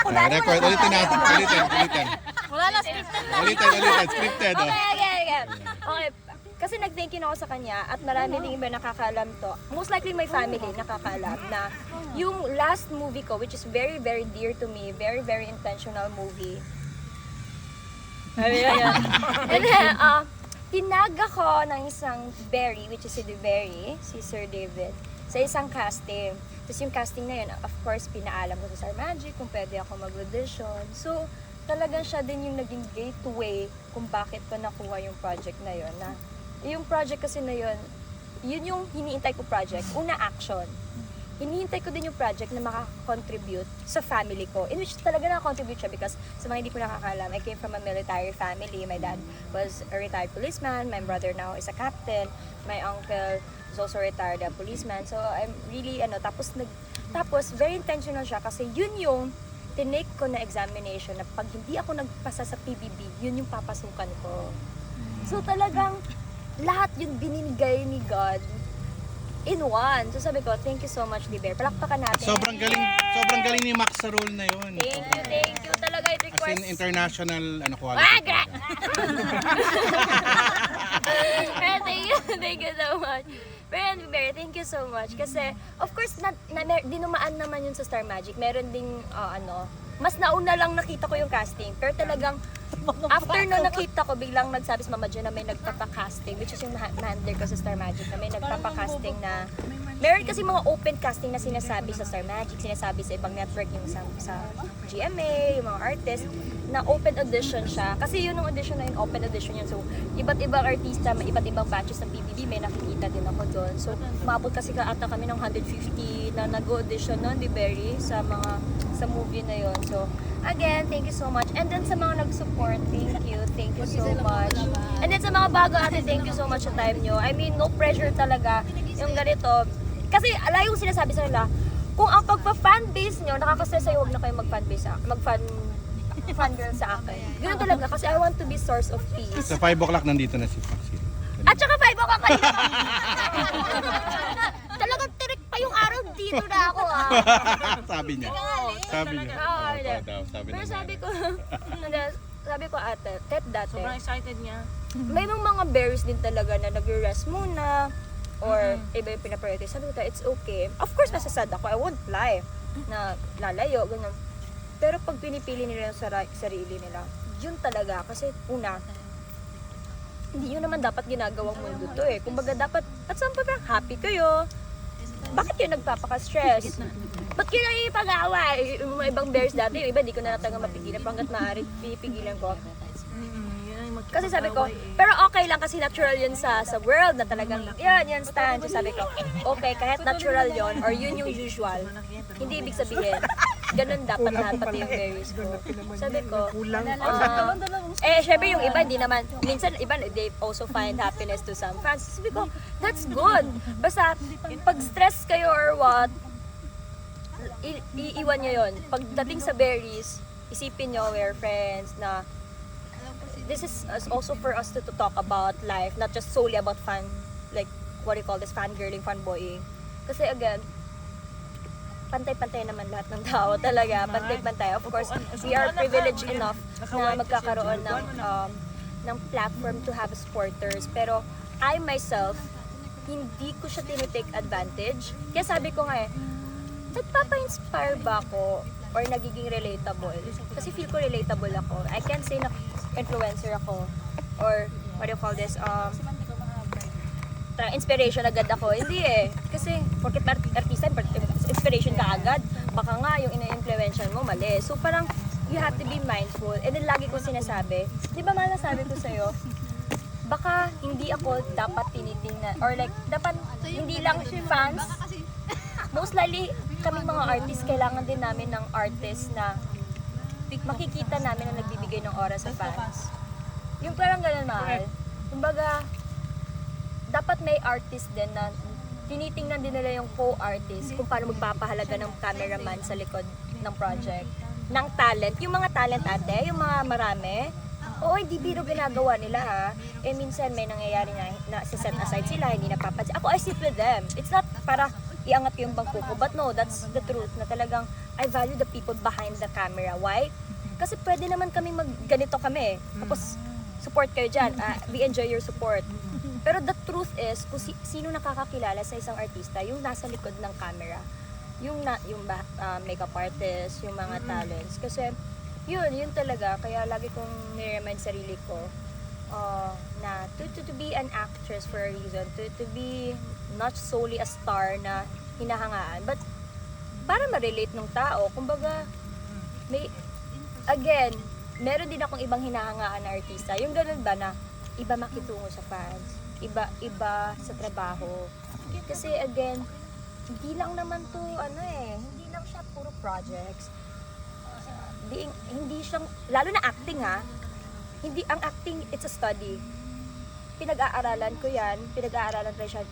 ako dati. Record, ulitin natin. Ulitin. Wala na, scripted na. Ulitin. Scripted. Oh. Okay. Kasi nag-thank you na ako sa kanya at marami din iba nakakaalam to. Most likely my family nakakaalam na yung last movie ko, which is very, very dear to me, very, very intentional movie. And then, tinag ako ng isang Berry, which is si Berry, si Sir David, sa isang casting. Tapos yung casting na yun, of course, pinaalam ko sa Star Magic kung pwede ako mag-audition. So, talagang siya din yung naging gateway kung bakit ko nakuha yung project na yun. Na, yung project kasi na yun, yun yung hiniintay ko project. Una, action. Hinihintay ko din yung project na makakontribute sa family ko. In which talaga nakakontribute siya because sa mga hindi ko nakakalam, I came from a military family. My dad was a retired policeman. My brother now is a captain. My uncle is also a retired policeman. So I'm really, tapos very intentional siya kasi yun yung tinake ko na examination na pag hindi ako nagpasa sa PBB, yun yung papasukan ko. So talagang lahat yun binigay ni God in one. So sabi ko, thank you so much, Liber. Palakpakan natin. Sobrang galing ni Max sa role na yun. Thank you. Talaga it As requires... in international quality. Thank you so much. Pero Liber, thank you so much. Kasi, of course, dinumaan naman yun sa Star Magic. Meron ding, mas nauna lang nakita ko yung casting. Pero talagang, after no nakita ko, biglang nagsabi sa Mama Jo na may nagpapakasting, which is yung handler ko sa Star Magic, na may nagpapakasting na, meron kasi mga open casting na sinasabi sa Star Magic, sinasabi sa ibang network, yung sa GMA, yung mga artist, na open audition siya. Kasi yun yung audition na yung open audition yun. So, iba't ibang artista, may iba't ibang batches ng PBB, may nakikita din ako doon. So, maabot kasi ata kami ng 150 na nag-audition noon, di Berry, sa movie na yun. So, again, thank you so much. And then sa mga nag-support, thank you so much. And then sa mga bago ate, thank you so much sa time nyo. I mean, no pressure talaga yung ganito. Kasi alay yung sinasabi sa nila, kung ang pagpa-fanbase nyo, nakakastress sa'yo, huwag na kayo mag-fanbase mag-fangirl sa akin. Ganun talaga, kasi I want to be source of peace. Sa 5 o'clock nandito na si Foxy. At saka 5 o'clock kanina. Talagang tirik pa yung araw dito na ako Sabi niya. Pero sabi ko ate, Tet dati, Sobrang excited niya. may mga berries din talaga na nag-rest muna or iba yung pinapriority. Sabi ko, it's okay. Of course, masasad ako. I won't lie na lalayo, ganun. Pero pag pinipili nila yung sarili nila, yun talaga. Kasi una, hindi yun naman dapat ginagawang mundo to eh. Kumbaga dapat, at some point, happy kayo. Bakit yun nagpapaka-stress? Ba't yun ang ipag-away? Yung mga ibang bears dati, yung iba di ko na natangang mapigilan. Panggat maaari, pinipigilan ko. Kasi sabi ko, pero okay lang kasi natural yun sa world na talagang, yan stand. So sabi ko, okay, kahit natural yun or yun yung usual, hindi ibig sabihin, ganun dapat lahat pati yung berries ko. Sabi ko, syempre yung iba, hindi naman, minsan iba, they also find happiness to some fans. Sabi ko, that's good. Basta, pag stress kayo or what, iiwan nyo yun. Pagdating sa berries, isipin nyo, we're friends, na this is also for us to talk about life, not just solely about fun, like, what do you call this, fangirling, fanboying. Kasi again, pantay-pantay naman lahat ng tao talaga, pantay-pantay. Of course, we are privileged enough na magkakaroon ng platform to have supporters. Pero I myself, hindi ko siya tinitake advantage. Kaya sabi ko nga nagpapa-inspire ba ako or nagiging relatable? Kasi feel ko relatable ako. I can't say na influencer ako or what do you call this, inspiration agad ako. Hindi eh. Kasi porket artista, inspiration ka agad. Baka nga yung ina-influensyan mo mali. So parang you have to be mindful. And then lagi ko sinasabi, di ba mahal na sabi ko sa'yo, baka hindi ako dapat tinitingnan or like dapat hindi lang fans. Most likely kaming mga artists, kailangan din namin ng artist na makikita namin na nagbibigay ng oras sa fans. Yung parang ganun, mahal. Kumbaga, dapat may artist din na tinitingnan din nila yung co-artist kung paano magpapahalaga ng cameraman sa likod ng project. Ng talent. Yung mga talent ate, yung mga marami, oo, hindi biro ginagawa nila ha. Eh minsan may nangyayari na set aside sila, hindi napapansin. Ako, I sit with them. It's not para iangat yung bangko ko, but no, that's the truth na talagang I value the people behind the camera. Why? Kasi pwede naman kami ganito kami. Tapos, support kayo dyan. We enjoy your support. Pero the truth is, kung sino nakakakilala sa isang artista, yung nasa likod ng camera. Yung makeup artist, yung mga talents. Kasi, yun talaga. Kaya lagi kong nire-remind sarili ko na to be an actress for a reason. To be not solely a star na hinahangaan. But, para ma-relate ng tao, kumbaga, again, meron din akong ibang hinahangaan na artista. Yung ganun ba na iba makitungo sa fans, iba sa trabaho. Kasi again, hindi lang naman to hindi lang siya puro projects. Hindi siyang, lalo na acting hindi ang acting, it's a study. Pinag-aaralan ko yan, pinag-aaralan ko siya.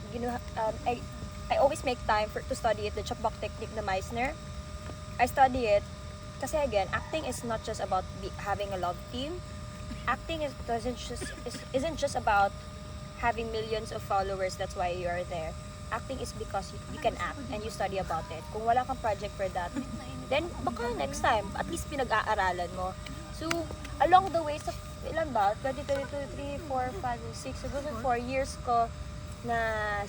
I always make time to study it, the chopbox technique na Meissner. I study it kasi again, acting is not just about having a love team. Acting isn't just about having millions of followers, that's why you are there. Acting is because you can act and you study about it. Kung wala kang project for that, then baka next time, at least pinag-aaralan mo. So, along the way, sa ilan ba? 2022, 3, 4, 5, 6, siguro 4 years ko na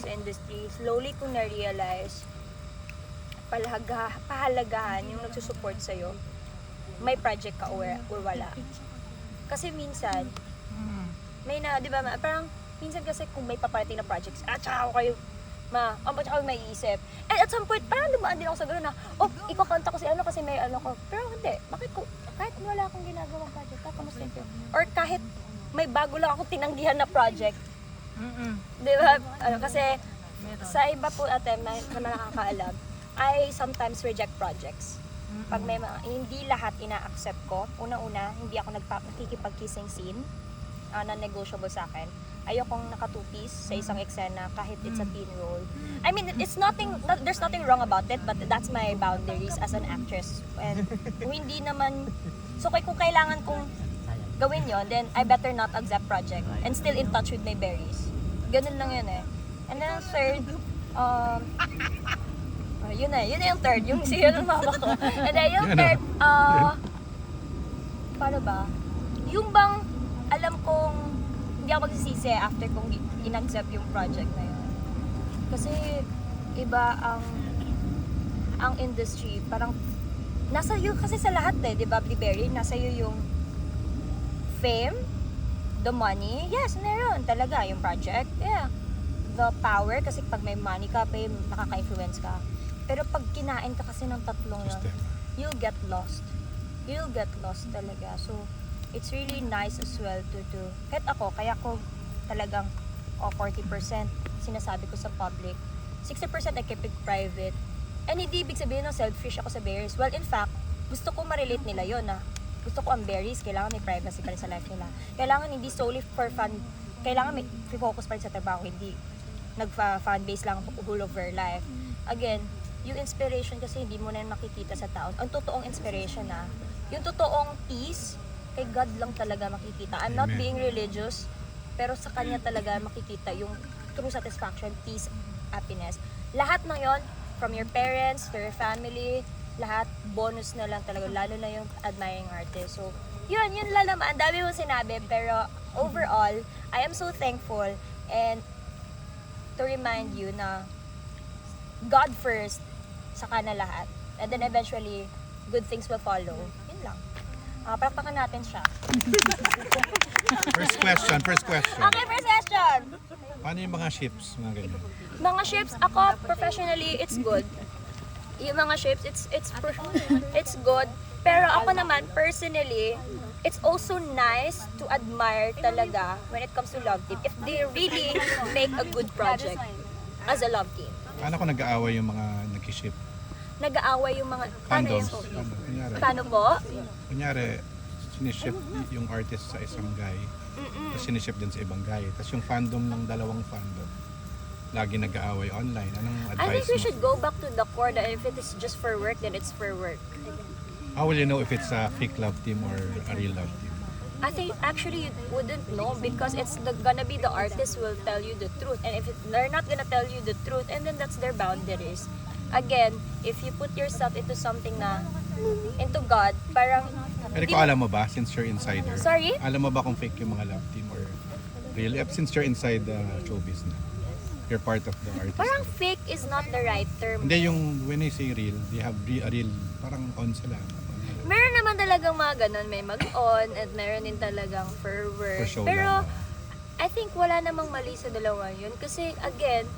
sa industry, slowly kong na-realize pahalagahan yung nagsusupport sa'yo. May project ka or wala. Kasi minsan, di ba, parang minsan kasi kung may paparating na projects, tsaka ako kayo, tsaka kayo maiisip. And at some point, parang dumaan din ako sa gano'n na, ikakanta ko si kasi may ko. Pero hindi, kahit wala akong ginagawang project, kamusta yun? Or kahit may bago lang akong tinanggihan na project, di ba? Kasi sa iba po na nakakaalam, I sometimes reject projects. Pag may hindi lahat ina-accept ko, una-una, hindi ako nakikipag-kissing scene na negotiable sa akin. Ayokong naka-two-piece sa isang eksena kahit it's a teen role. I mean, there's nothing wrong about it, but that's my boundaries as an actress. And kung hindi naman, so kung kailangan kong gawin yon, then I better not accept project and still in touch with my berries. Ganun lang yun eh. And then third, yun na yung third, yung siya ng mama ko. And then yung third, paano ba? Yung bang alam kong hindi ako magsisisi after kong in-accept yung project na yun. Kasi iba ang industry, parang nasa iyo kasi sa lahat di ba, Berry? Nasa iyo yung fame, the money, yes, meron talaga yung project, yeah. The power, kasi pag may money ka, nakaka-influence ka. Pero pag kinain ka kasi ng tatlong yun, you'll get lost. You'll get lost talaga. So, it's really nice as well to kahit ako, kaya ko talagang 40% sinasabi ko sa public, 60% I keep it private. And hindi ibig sabihin ng selfish ako sa Berries. Well, in fact, gusto ko ma-relate nila yun gusto ko ang Berries, kailangan may privacy pa rin sa life nila. Kailangan hindi solely for fun, kailangan may focus pa rin sa trabaho, hindi nag-fan base lang whole of their life. Again, yung inspiration kasi hindi mo na makikita sa tao. Ang totoong inspiration yung totoong peace, kay God lang talaga makikita. I'm not being religious, pero sa Kanya talaga makikita yung true satisfaction, peace, happiness. Lahat ng yon, from your parents to your family, lahat bonus na lang talaga, lalo na yung admiring artist. So, yun lang naman. Ang dami mong sinabi, pero overall, I am so thankful and to remind you na God first, saka na lahat. And then eventually, good things will follow. Yun lang. Palakpakan natin siya. First question. Okay, first question. Paano yung mga ships? Mga ganyan. Mga ships, ako professionally, it's good. Yung mga ships, it's good. Pero ako naman, personally, it's also nice to admire talaga when it comes to love team. If they really make a good project as a love team. Paano kung nag-aaway yung mga nag-ship? Nag-aaway yung mga... Fandoms. Paano po? Kunyari, siniship yung artist sa isang guy, tapos siniship din sa ibang guy. Tapos yung fandom ng dalawang fandom, lagi nag-aaway online. Anong advice I think we mo? should go back to the core that if it is just for work, then it's for work. How will you know if it's a fake love team or a real love team? I think actually you wouldn't know because it's gonna be the artist who will tell you the truth. And if they're not gonna tell you the truth, and then that's their boundaries. again, if you put yourself into something na, into God, parang, Pero ikaw alam mo ba, since you're insider? Sorry? Alam mo ba kung fake yung mga love team or real? Since you're inside the showbiz na, you're part of the artist. parang fake is not the right term. Hindi, yung when I say real, they have a real, parang on sila. Meron naman talagang mga ganun, may mag-on at meron din talagang fervor. For show Pero, lang. I think wala namang mali sa dalawa yun. Kasi, again,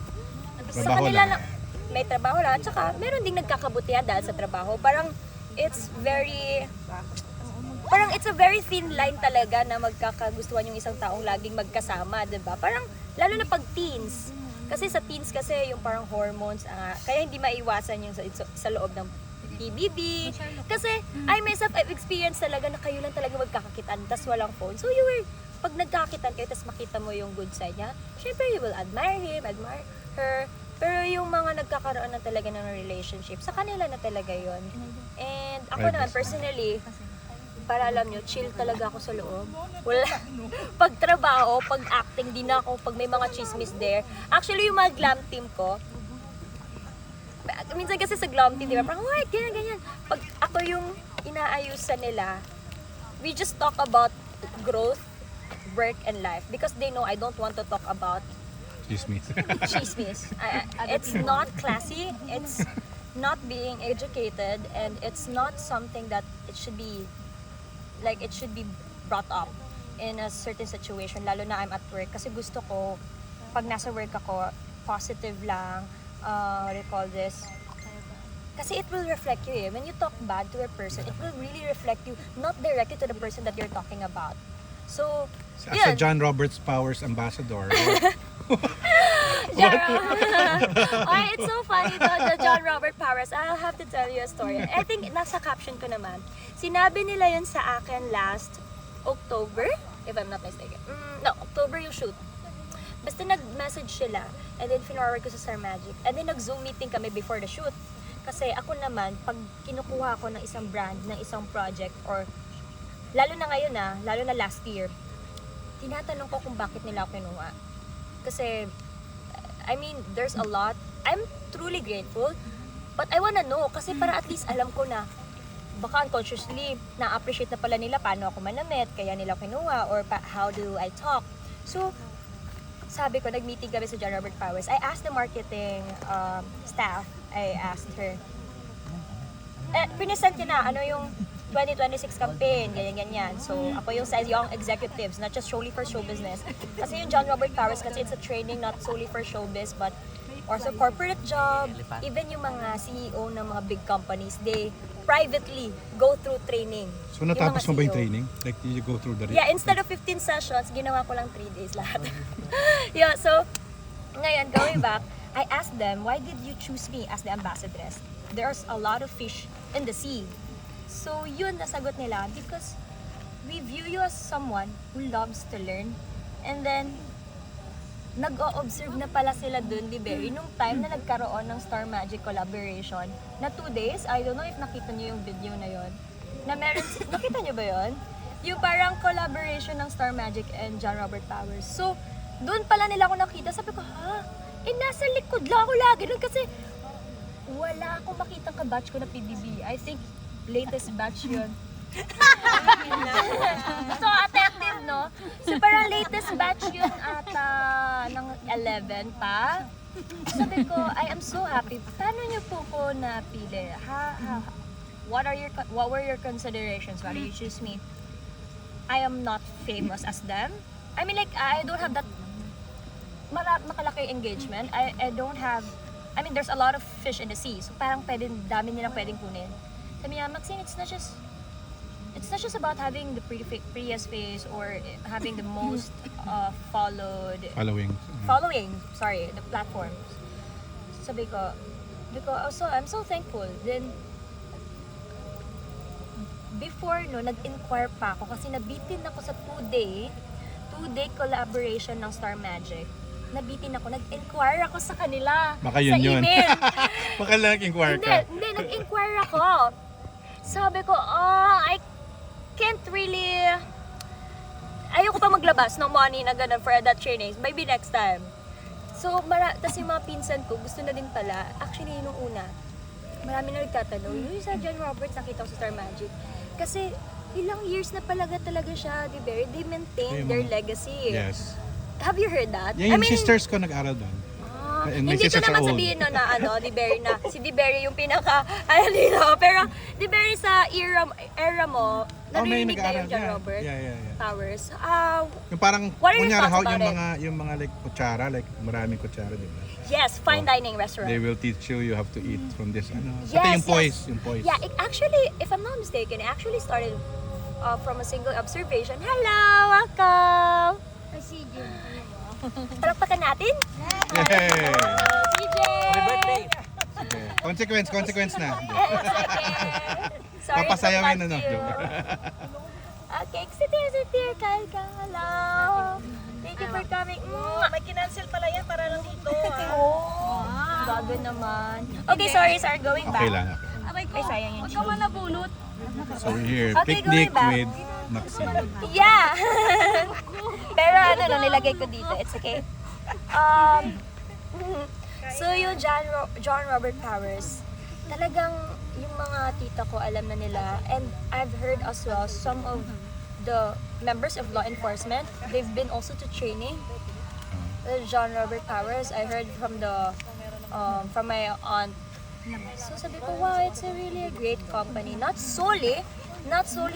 sa Trabaho kanila lang. may trabaho lang. Tsaka, meron ding nagkakabutihan dahil sa trabaho. Parang, it's a very thin line talaga na magkakagustuhan yung isang taong laging magkasama, 'di ba? Parang, lalo na pag teens. Kasi sa teens kasi, yung parang hormones, kaya hindi maiwasan yung sa loob ng PBB. Kasi, I myself, I've experienced talaga na kayo lang talaga magkakakitan, tas walang phone. So, pag nagkakitan kayo, tas makita mo yung good side niya, syempre, you will admire him, admire her. Pero yung mga nagkakaroon na talaga ng relationship, sa kanila na talaga yon. And ako naman, personally, para alam nyo, chill talaga ako sa loob. Wala. Pag trabaho, pag acting, din ako, pag may mga chismis there. Actually, yung mga glam team ko, minsan kasi sa glam team, di ba, parang, wait, ganyan. Pag ako yung inaayusan nila, we just talk about growth, work, and life. Because they know I don't want to talk about Chismis. chismis. It's not classy, it's not being educated, and it's not something that it should be brought up in a certain situation, lalo na I'm at work. Kasi gusto ko, pag nasa work ako, positive lang, what do you call this? Kasi it will reflect you eh. When you talk bad to a person, it will really reflect you, not directly to the person that you're talking about. So, As a yun. John Roberts Powers ambassador. Ay, it's so funny though, the John Robert Powers. I'll have to tell you a story. I think nasa caption ko naman. Sinabi nila yun sa akin last October, if I'm not mistaken. No, October yung shoot. Basta nag-message sila, and then forward ko sa Star Magic. And then nag-Zoom meeting kami before the shoot. Kasi ako naman, pag kinukuha ko ng isang brand, ng isang project, or lalo na ngayon lalo na last year, tinatanong ko kung bakit nila ako kinuha. Kasi, I mean, there's a lot. I'm truly grateful. But I wanna know, kasi para at least alam ko na, baka unconsciously, na-appreciate na pala nila paano ako manamit, kaya nila ako kinuha, or how do I talk. So, sabi ko, nag-meeting kami sa John Robert Powers. I asked the marketing staff, I asked her, pinisent niya na, ano yung 2026 campaign, ganyan-ganyan. So, ako yung sa young executives, not just solely for show business. Kasi yung John Robert Powers, kasi it's a training not solely for showbiz, but also corporate job. Even yung mga CEO ng mga big companies, they privately go through training. So natapos mo ba yung CEO. training? Like, did you go through the... Yeah, instead of 15 sessions, ginawa ko lang 3 days lahat. Yeah, so, ngayon, going back, I asked them, why did you choose me as the ambassadress? There's a lot of fish in the sea. So, yun, nasagot nila, because we view you as someone who loves to learn. And then, nag-o-observe na pala sila dun, di ba? Nung time na nagkaroon ng Star Magic collaboration, na 2 days, I don't know if nakita niyo yung video na yon. Na meron, nakita niyo ba yon? Yung parang collaboration ng Star Magic and John Robert Powers. So, doon pala nila ako nakita. Sabi ko, ha? Nasa likod lang ako lagi nun kasi wala akong makitang kabatch ko na PBB. I think latest batch yun. So, attractive, no? So, parang latest batch yun ata ng 11 pa. Sabi ko, I am so happy. Paano niyo po ko napili? What were your considerations? Why do you choose me? I am not famous as them. I mean, like, I don't have that makalaki engagement. I don't have, I mean, there's a lot of fish in the sea. So, parang dami nilang pwedeng kunin. Sabi niya, Maxine, it's not just about having the prettiest face or having the most Following. Sorry, the platforms. Sabi ko, also, I'm so thankful. Then, before, no, nag-inquire pa ako kasi nabitin ako sa 2-day collaboration ng Star Magic. Nabitin ako, nag-inquire ako sa kanila. Baka yun sa yun. email. Baka lang nag-inquire ka. Hindi, nag-inquire ako. Sabi ko, I can't really, ayoko pa maglabas ng money na ganun for that training. Maybe next time. So, tas yung mga pinsan ko, gusto na din pala. Actually, nung una, marami na nagtatanong, yung sa John Roberts nakita ko sa Star Magic. Kasi, ilang years na talaga siya, di ba? They maintain their legacy. Yes. Have you heard that? Yeah, yung sisters ko nag-aral doon. And my Hindi ko sisters are naman old. sabihin no, na Di Berry na si Di Berry yung pinaka dito. Pero Di Berry sa era mo, may narinig na nag-aaral yung John yan. Robert Yeah. Powers. Yung parang, What are your kunyari, thoughts about yung mga like kutsara, like maraming kutsara, di ba? Yes, fine dining restaurant. They will teach you have to eat from this, Yes, Pati yung yes. poise. Yeah, it actually, if I'm not mistaken, it actually started from a single observation. Hello, welcome! I see you. Palakpakan natin. Yay! CJ! Happy birthday! Sige. Consequence na. Sorry Papasayawin to na, no? bug you. Okay, sit here, Kyle ka. Hello! Thank you for coming. May kinancel pala yan para lang dito. Oh, gago naman. Okay, sorry, going back. Okay lang. Abay ko, Ay, sayang yun. huwag ka manabunot. So we're here, Okay, picnic going back. with Maxine. Yeah! Pero nilagay ko dito. It's okay. So yung John Robert Powers, talagang yung mga tita ko alam na nila, and I've heard as well some of the members of law enforcement, they've been also to training. John Robert Powers, I heard from my aunt. So sabi ko, wow, it's a really a great company. Not solely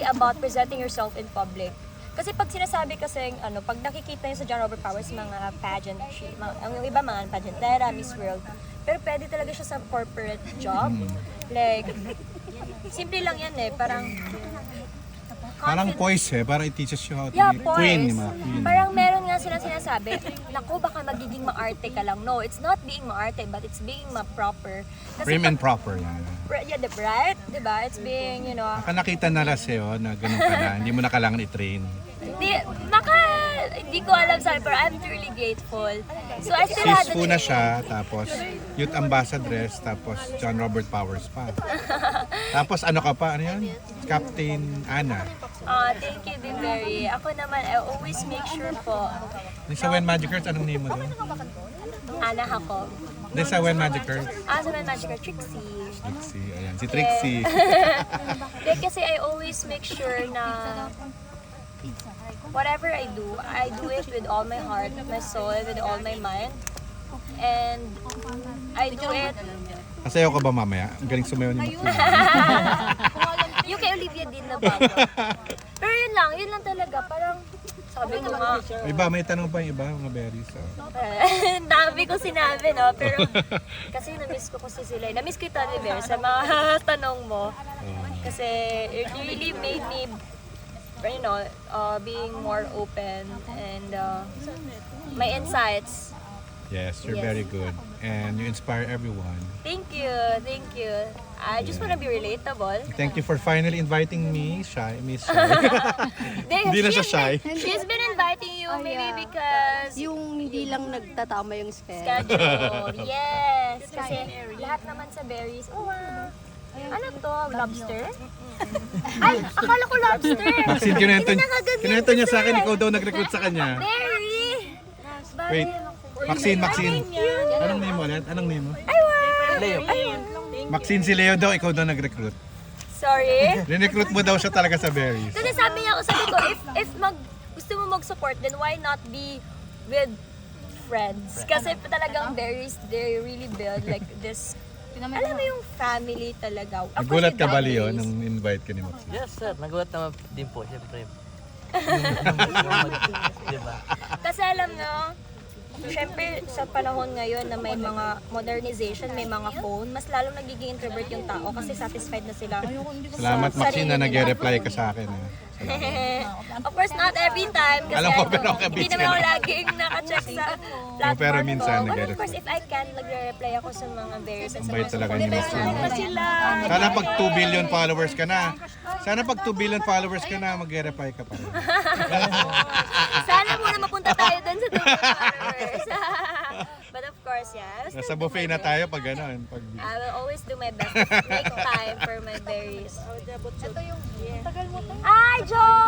about presenting yourself in public. Kasi pag sinasabi kasi, pag nakikita niyo sa John Robert Powers, mga pageantry, yung iba mga pageantera, Miss World, pero pwede talaga siya sa corporate job. Like, simple lang yan parang Poise parang it teaches you how to yeah, be queen. poise. Yung mga queen. Parang meron nga silang sinasabi, naku, baka magiging maarte ka lang. No, it's not being maarte, but it's being ma-proper. Prim and proper yan. Yeah, right? Diba? It's being, Baka nakita na sa'yo na ganun ka na, hindi mo na kailangan i-train. hindi ko alam saan, pero I'm truly grateful. So I still had the Sis na siya, tapos youth ambassadress, tapos John Robert Powers pa. Tapos ano ka pa, ano yan? Captain Ana. Thank you, Dimberry. Ako naman, I always make sure po. Sa When Magic Girls, anong name mo doon? Ana ako. Sa When Magic Girls? Sa my magical Trixie. Trixie, ayan. Si Trixie. Kasi I always make sure na whatever I do it with all my heart, my soul, with all my mind. And I do it. Kasayaw ka ba mamaya? Ang galing sumayaw ni Maxine. Yung kay Olivia din na bago. Pero yun lang talaga. Parang sabi ko nga. Iba, may tanong pa yung iba, mga berries. Dami ko sinabi, no? Pero kasi na-miss ko kasi sila. Na-miss ko yung Tony Bear sa mga tanong mo. Kasi it really made me being more open and my insights. Yes, you're Yes. very good. And you inspire everyone. Thank you. I just wanna be relatable. Thank you for finally inviting me, Miss Shy. Hindi na siya shy. She's been inviting you maybe because Yung hindi lang nagtatama yung schedule. schedule. Yes. Kasi lahat naman sa berries. Oh, wow. Ano to? Lobster? Ay, akala ko lobster. Maxine, kinento niya sa akin, ikaw daw nag-recruit sa kanya. Berry! Wait, Maxine. Anong name mo ulit? Anong name mo? Leo. Maxine si Leo daw, ikaw daw nag-recruit. Sorry. Rin-recruit mo daw siya talaga sa berries. Kasi sabi ko, if gusto mo mag-support, then why not be with friends? Kasi talagang berries, they really build like this. Alam mo yung family talaga. Of course, Nagulat ka with ba, that Leo, berries. nung invite ka ni Maxine? Yes, sir. Nagulat naman din po, siyempre. Diba? Kasi alam nyo, syempre sa panahon ngayon na may mga modernization, may mga phone, mas lalong nagiging introvert yung tao kasi satisfied na sila. Salamat, sa Maxine, na sarili nila. nag-reply ka sa akin. Of course, not every time. Kasi Alam ko, pero hindi busy naman ka ako na. laging nakacheck sa platform pero minsan ko. But of nag-reply. course, if I can, nagre-reply ako sa mga berries and sa Bait mga talaga support. ni Maxine. Pa sila. Sana pag 2 billion followers ka na. Sana pag 2 billion followers ka na, mag-reply ka pa rin. Sana muna mapunta tayo dun sa 2 followers. But of course, yeah. I will Nasa still do buffet my na tayo pag gano'n. Pag... I will always do my best to make time for my berries. Ay, Joe!